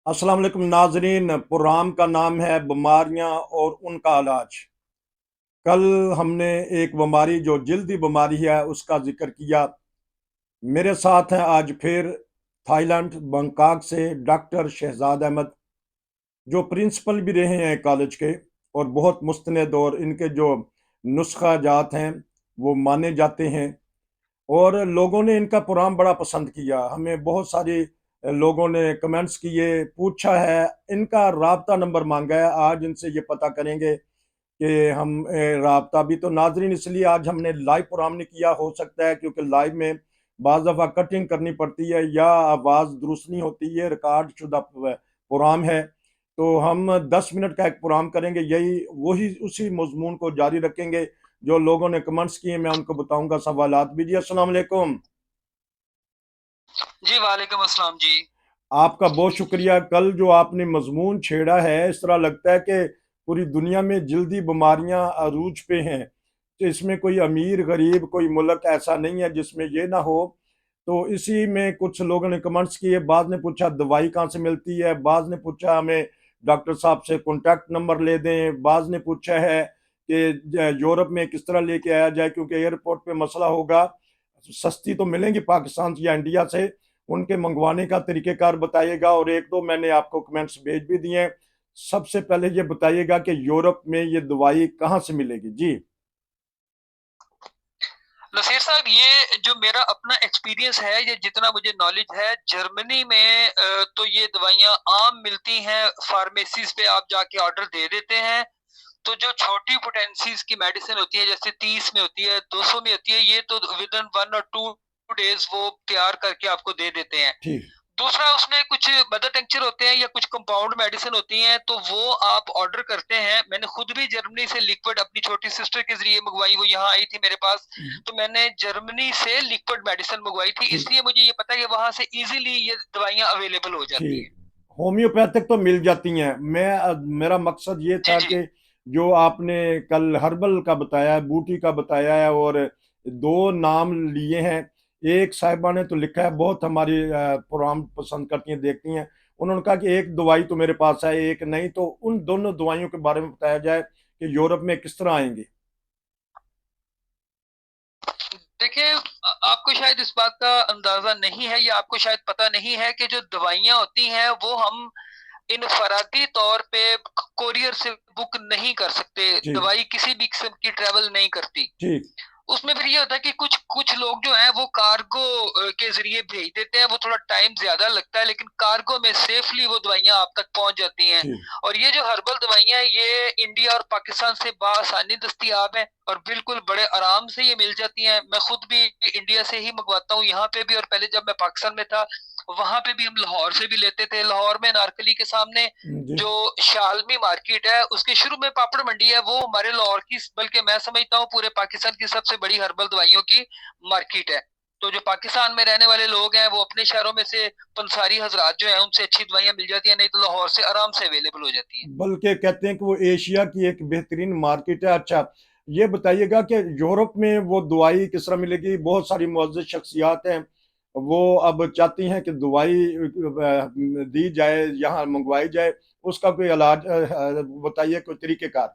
अस्सलाम वालेकुम नाजरीन। प्रोग्राम का नाम है बीमारियां और उनका इलाज। कल हमने एक बीमारी जो जल्दी बीमारी है उसका जिक्र किया। मेरे साथ हैं आज फिर थाईलैंड बैंकॉक से डॉक्टर शहजाद अहमद, जो प्रिंसिपल भी रहे हैं कॉलेज के और बहुत मुस्तनद, और इनके जो नुस्खा जात हैं वो माने जाते हैं। और लोगों ने इनका प्रोग्राम बड़ा पसंद किया। हमें बहुत सारे लोगों ने कमेंट्स किए, पूछा है, इनका राब्ता नंबर मांगा है। आज इनसे ये पता करेंगे कि हम राब्ता भी तो नाजरीन, इसलिए आज हमने लाइव प्रोग्राम नहीं किया। हो सकता है क्योंकि लाइव में बाज़ दफ़ा कटिंग करनी पड़ती है या आवाज़ दुरुस्त नहीं होती है। रिकॉर्ड शुदा प्रोग्राम है तो हम 10 मिनट का एक प्रोग्राम करेंगे, यही वही उसी मजमून को जारी रखेंगे। जो लोगों ने कमेंट्स किए मैं उनको बताऊंगा, सवालात भी। जी अस्सलाम वालेकुम। जी वालेकुम अस्सलाम जी। आपका बहुत शुक्रिया। कल जो आपने मजमून छेड़ा है, इस तरह लगता है कि पूरी दुनिया में जल्दी बीमारियां अरूज पे हैं। तो इसमें कोई अमीर गरीब कोई मुल्क ऐसा नहीं है जिसमें ये ना हो। तो इसी में कुछ लोगों ने कमेंट्स किए। बाज ने पूछा दवाई कहाँ से मिलती है, बाज ने पूछा हमें डॉक्टर साहब से कॉन्टैक्ट नंबर ले दें, बाज ने पूछा है कि यूरोप में किस तरह लेके आया जाए क्योंकि एयरपोर्ट पे मसला होगा। सस्ती तो मिलेंगी पाकिस्तान से या इंडिया से, उनके मंगवाने का तरीकेकार बताइएगा। और एक दो मैंने आपको कमेंट्स भेज भी दिए हैं। सबसे पहले ये बताइएगा कि यूरोप में ये दवाई कहाँ से मिलेगी। जी। नसीर साहब, ये जो मेरा अपना एक्सपीरियंस है, ये जितना मुझे नॉलेज है, जर्मनी में तो ये दवाइयाँ आम मिलती हैं। फार्मेसीज पे आप जाके ऑर्डर दे देते हैं। तो जो छोटी पोटेंसीज की मेडिसिन होती है, जैसे 30 में होती है, 200 में होती है, ये तो विद इन 1 और 2 डेज वो तैयार करके आपको दे देते हैं। ठीक। दूसरा, उसमें कुछ मदर टिंचर होते हैं या कुछ कंपाउंड मेडिसिन होती हैं, तो वो आप ऑर्डर करते हैं। मैंने खुद भी जर्मनी से लिक्विड अपनी छोटी सिस्टर के जरिए मंगवाई, वो यहाँ आई थी मेरे पास। तो मैंने जर्मनी से लिक्विड मेडिसिन मंगवाई थी, ठीक। इसलिए मुझे ये पता है कि वहां से इजीली ये दवाइयाँ अवेलेबल हो जाती ठीक। हैं। होम्योपैथिक तो मिल जाती हैं। मेरा मकसद ये जी था जी। कि जो आपने कल हर्बल का बताया है, बूटी का बताया है, और दो नाम लिए हैं। एक साहिबा ने तो लिखा है, बहुत हमारी प्रोग्राम पसंद करती हैं, देखती हैं। उन्होंने कहा कि एक दवाई तो मेरे पास है, एक नहीं, तो उन दोनों दवाइयों के बारे में बताया जाए कि यूरोप में किस तरह आएंगे। देखिए, आपको शायद इस बात का अंदाजा नहीं है या आपको शायद पता नहीं है कि जो दवाइयाँ होती हैं वो हम इनफरादी तौर पे कोरियर से बुक नहीं कर सकते। ठीक। दवाई किसी भी किस्म की ट्रेवल नहीं करती। ठीक। उसमें फिर ये होता है कि कुछ कुछ लोग जो है वो कार्गो के जरिए भेज देते हैं। वो थोड़ा टाइम ज्यादा लगता है, लेकिन कार्गो में सेफली वो दवाइयां आप तक पहुंच जाती हैं। ठीक। और ये जो हर्बल दवाइयां हैं, ये इंडिया और पाकिस्तान से बासानी दस्तयाब हैं और बिल्कुल बड़े आराम से ये मिल जाती हैं। मैं खुद भी इंडिया से ही मंगवाता हूँ, यहाँ पे भी, और पहले जब मैं पाकिस्तान में था वहां पे भी हम लाहौर से भी लेते थे। लाहौर में नारकली के सामने जी। जो शालमी मार्केट है, उसके शुरू में पापड़ मंडी है, वो हमारे लाहौर की, बल्कि मैं समझता हूँ पूरे पाकिस्तान की सबसे बड़ी हर्बल दवाइयों की मार्केट है। तो जो पाकिस्तान में रहने वाले लोग हैं वो अपने शहरों में से पंसारी हजरात जो है उनसे अच्छी दवाइयां मिल जाती हैं, नहीं तो लाहौर से आराम से अवेलेबल हो जाती हैं। बल्कि कहते हैं कि वो एशिया की एक बेहतरीन मार्केट है। अच्छा, ये बताइएगा कि यूरोप में वो दवाई किस तरह मिलेगी। बहुत सारी मुअज़्ज़ज़ शख्सियात हैं, वो अब चाहती हैं कि दवाई दी जाए, यहाँ मंगवाई जाए। उसका कोई इलाज बताइए, कोई तरीक़ेकार।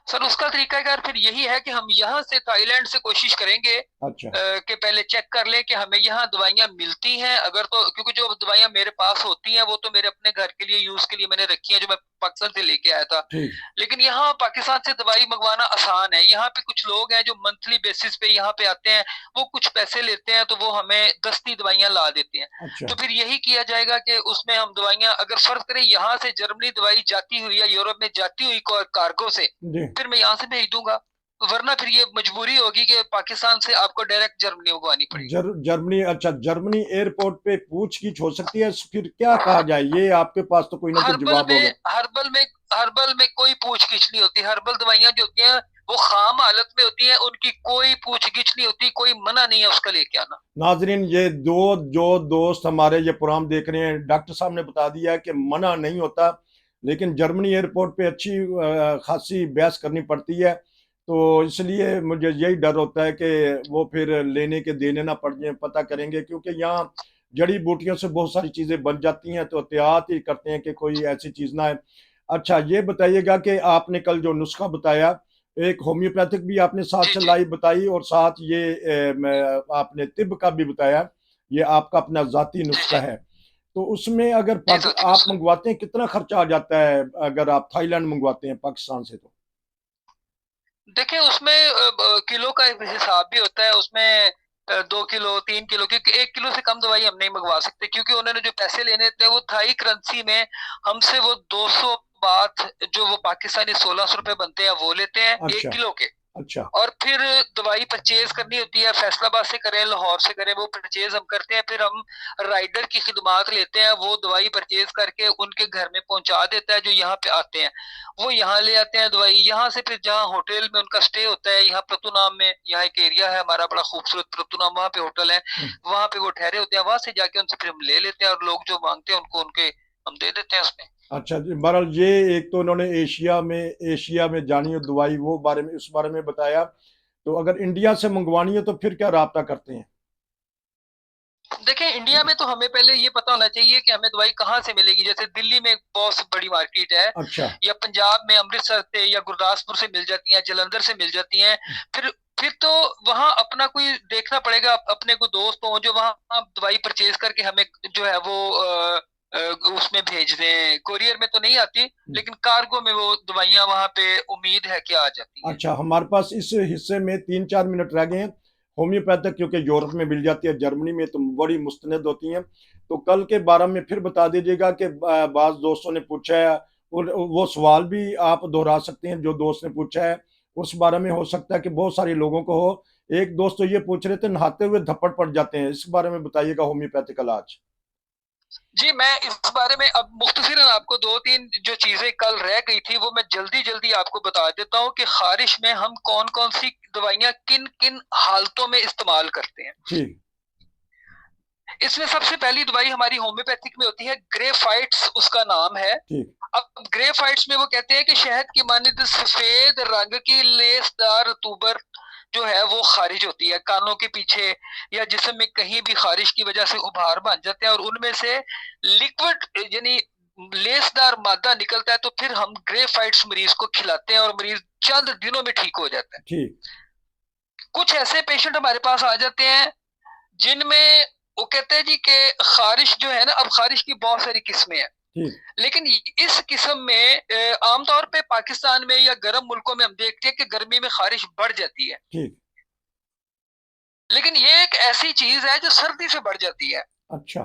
सर, उसका तरीकाकार फिर यही है कि हम यहाँ से थाईलैंड से कोशिश करेंगे अच्छा। कि पहले चेक कर ले कि हमें यहाँ दवाइयाँ मिलती हैं। अगर तो, क्योंकि जो दवाइयाँ मेरे पास होती हैं वो तो मेरे अपने घर के लिए यूज के लिए मैंने रखी हैं, जो मैं पाकिस्तान से लेके आया था। ठीक। लेकिन यहाँ पाकिस्तान से दवाई मंगवाना आसान है। यहाँ पे कुछ लोग हैं जो मंथली बेसिस पे यहाँ पे आते हैं, वो कुछ पैसे लेते हैं तो वो हमें दस्ती दवाइयाँ ला देते हैं। अच्छा। तो फिर यही किया जाएगा कि उसमें हम दवाइयाँ, अगर फर्ज करें यहाँ से जर्मनी दवाई जाती हुई या यूरोप में जाती हुई कार्गो से, जी। फिर मैं यहाँ से भेज दूंगा। वरना फिर ये मजबूरी होगी कि पाकिस्तान से आपको डायरेक्ट जर्मनी मंगवानी पड़ेगी। जर्मनी। अच्छा, जर्मनी एयरपोर्ट पे पूछ-गिछ हो सकती है, फिर क्या कहा जाए? ये आपके पास तो कोई ना कोई हर्बल जवाब होगा। में हर्बल में हर्बल में कोई पूछ गिछ नहीं होती। हर्बल दवाइयां जो होती हैं वो खाम हालत में होती हैं, उनकी कोई पूछ गिछ नहीं होती, कोई मना नहीं है उसका लेके आना। नाजरीन, ये दो जो दोस्त हमारे ये प्रोग्राम देख रहे हैं, डॉक्टर साहब ने बता दिया है कि मना नहीं होता, लेकिन जर्मनी एयरपोर्ट पे अच्छी खासी बहस करनी पड़ती है। तो इसलिए मुझे यही डर होता है कि वो फिर लेने के देने ना पड़ जाए। पता करेंगे क्योंकि यहाँ जड़ी बूटियों से बहुत सारी चीज़ें बन जाती हैं, तो एहतियात ही करते हैं कि कोई ऐसी चीज़ ना है। अच्छा, ये बताइएगा कि आपने कल जो नुस्खा बताया, एक होम्योपैथिक भी आपने साथ जी, जी। चलाई बताई और साथ ये आपने तिब का भी बताया, ये आपका अपना ज़ाती जी, नुस्खा जी। है। तो उसमें अगर जी, पाकि ज़ाती आप नुस्ख़ा। मँगवाते हैं, कितना खर्चा आ जाता है अगर आप थाईलैंड मँगवाते हैं पाकिस्तान से तो? देखिए उसमें किलो का एक हिसाब भी होता है, उसमें 2 किलो, 3 किलो, क्योंकि 1 किलो से कम दवाई हम नहीं मँगवा सकते, क्योंकि उन्होंने जो पैसे लेने थे वो थाई करेंसी में हमसे वो 200 बाथ, जो वो पाकिस्तानी ₹1600 बनते हैं, वो लेते हैं 1 अच्छा, किलो के। अच्छा, और फिर दवाई परचेज़ करनी होती है, फैसलाबाद से करें, लाहौर से करें, वो परचेज़ हम करते हैं, फिर हम राइडर की खिदमात लेते हैं, वो दवाई परचेज़ करके उनके घर में पहुँचा देता है जो यहाँ पे आते हैं। वो यहाँ ले आते हैं दवाई, यहाँ से फिर जहाँ होटल में उनका स्टे होता है, यहाँ प्रतुनाम में, यहाँ एक एरिया है हमारा बड़ा खूबसूरत प्रतुनाम, वहाँ पे होटल है, हुँ। वहाँ पे वो ठहरे होते हैं, वहाँ से जाके उनसे फिर हम ले लेते हैं और लोग जो माँगते हैं उनको उनके हम दे देते हैं उसमें। अच्छा जी, बहरहाल ये एक तो उन्होंने एशिया में जानी हो दवाई, वो बारे में उस बारे में बताया। तो अगर इंडिया से मँगवानी है तो फिर क्या राब्ता करते हैं? देखिए, इंडिया में तो हमें पहले ये पता होना चाहिए कि हमें दवाई कहाँ से मिलेगी। जैसे दिल्ली में एक बहुत बड़ी मार्केट है, अच्छा, या पंजाब में अमृतसर से या गुरदासपुर से मिल जाती हैं, जालंधर से मिल जाती हैं। फिर फिर तो वहाँ अपना कोई देखना पड़ेगा, अपने कोई दोस्त हों जो वहाँ दवाई परचेज़ करके हमें जो है वो अ, उसमें भेज दें। कोरियर में तो नहीं आती, हुँ। लेकिन कार्गो में वो दवाइयाँ वहाँ पे उम्मीद है कि आ जाती हैं। अच्छा, हमारे पास इस हिस्से में 3-4 मिनट रह गए हैं। होम्योपैथिक क्योंकि यूरोप में मिल जाती है, जर्मनी में तो बड़ी मुस्तनद होती हैं। तो कल के बारे में फिर बता दीजिएगा कि बाज़ दोस्तों ने पूछा है और वो सवाल भी आप दोहरा सकते हैं जो दोस्त ने पूछा है, उस बारे में हो सकता है कि बहुत सारे लोगों को हो। एक दोस्त तो ये पूछ रहे थे नहाते हुए धप्पड़ पड़ जाते हैं, इस बारे में बताइएगा होम्योपैथिक इलाज? जी, मैं इस बारे में अब मुख्तसरन आपको 2-3 जो चीज़ें कल रह गई थी, वो मैं जल्दी-जल्दी आपको बता देता हूँ कि ख़ारिश में हम कौन-कौन सी दवाइयाँ किन-किन हालतों में इस्तेमाल करते हैं। ठीक, इसमें सबसे पहली दवाई हमारी होम्योपैथिक में होती है, ग्रेफ़ाइट्स उसका नाम है। ठीक, अब ग्रेफ़ाइट्स में वो कहते हैं कि शहद की मानिंद सफ़ेद रंग की लेसदार रतूबर जो है वो ख़ारिज होती है। कानों के पीछे या जिस्म में कहीं भी ख़ारिश की वज़ह से उभार बन जाते हैं और उनमें से लिक्विड यानी लेसदार मादा निकलता है, तो फिर हम ग्रेफ़ाइट्स मरीज़ को खिलाते हैं और मरीज़ चंद दिनों में ठीक हो जाता है। ठीक, कुछ ऐसे पेशेंट हमारे पास आ जाते हैं जिनमें वो कहते हैं जी कि ख़ारिश जो है ना, अब ख़ारिश की बहुत सारी किस्में हैं। ठीक, लेकिन इस किस्म में आमतौर पे पाकिस्तान में या गर्म मुल्कों में हम देखते हैं कि गर्मी में ख़ारिश बढ़ जाती है। ठीक। लेकिन ये एक ऐसी चीज़ है जो सर्दी से बढ़ जाती है। अच्छा,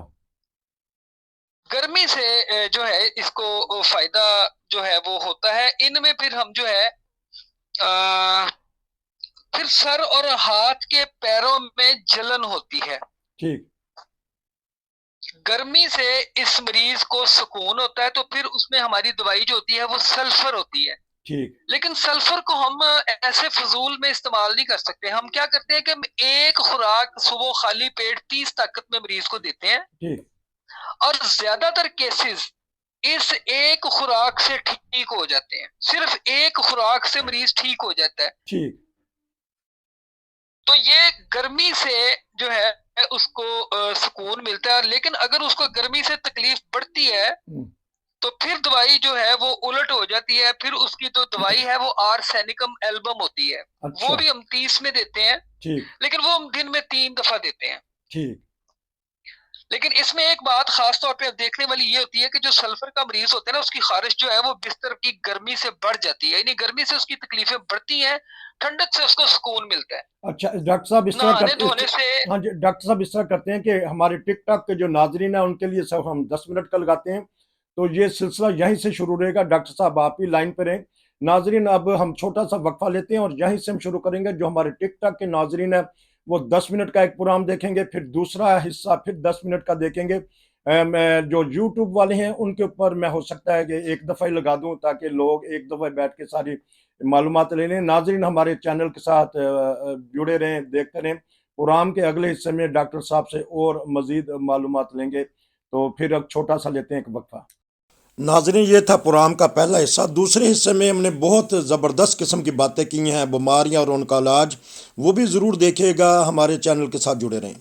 गर्मी से जो है इसको फ़ायदा जो है वो होता है। इनमें फिर हम जो है अ, फिर सर और हाथ के पैरों में जलन होती है। ठीक, गर्मी से इस मरीज़ को सुकून होता है, तो फिर उसमें हमारी दवाई जो होती है वो सल्फ़र होती है। ठीक, लेकिन सल्फ़र को हम ऐसे फ़िज़ूल में इस्तेमाल नहीं कर सकते। हम क्या करते हैं कि हम एक खुराक सुबह खाली पेट 30 ताकत में मरीज़ को देते हैं ठीक, और ज़्यादातर केसेज़ इस एक खुराक से ठीक हो जाते हैं। सिर्फ़ एक खुराक से मरीज़ ठीक हो जाता है। ठीक, तो ये गर्मी से जो है उसको सुकून मिलता है, लेकिन अगर उसको गर्मी से तकलीफ़ बढ़ती है, हुँ, तो फिर दवाई जो है वो उलट हो जाती है। फिर उसकी जो दवाई है वो आर्सेनिकम एल्बम होती है। वो अच्छा, भी हम 30 में देते हैं, ठीक, लेकिन वो हम दिन में 3 दफ़ा देते हैं। ठीक, लेकिन इसमें एक बात ख़ास तौर पे देखने वाली ये होती है कि जो सल्फ़र का मरीज़ होता है ना, उसकी ख़ारिश जो है वो बिस्तर की गर्मी से बढ़ जाती है। यानी गर्मी से उसकी तकलीफ़ें बढ़ती हैं, ठंडक से उसको सुकून मिलता है। अच्छा, डॉक्टर साहब इस तरह करते नहाने-धोने से हाँ जी, डॉक्टर साहब इस तरह करते हैं कि हमारे टिकटॉक के जो नाज़रीन हैं, उनके लिए सिर्फ़ हम 10 मिनट का लगाते हैं। तो ये सिलसिला यहीं से शुरू रहेगा, डॉक्टर साहब आप ही लाइन पे रहें। नाज़रीन अब हम छोटा-सा वक़्फ़ा लेते हैं और यहीं से हम शुरू करेंगे। जो हमारे टिकटॉक के नाज़रीन हैं, वो 10 मिनट का एक प्रोग्राम देखेंगे, फिर दूसरा हिस्सा फिर 10 मिनट का देखेंगे। मैं जो यूट्यूब वाले हैं, उनके ऊपर मैं हो सकता है कि एक दफ़ा ही लगा दूँ ताकि लोग एक दफ़ा बैठ के सारी मालूमात ले लें। नाज़रीन हमारे चैनल के साथ जुड़े रहें, देखते रहें। प्रोग्राम के अगले हिस्से में डॉक्टर साहब से और मज़ीद मालूमात लेंगे। तो फिर अब छोटा-सा लेते हैं एक वक़्फ़ा। नाज़रीन ये था प्रोग्राम का पहला हिस्सा। दूसरे हिस्से में हमने बहुत ज़बरदस्त किस्म की बातें की हैं, बीमारियाँ और उनका इलाज। वो भी ज़रूर देखिएगा, हमारे चैनल के साथ जुड़े रहें।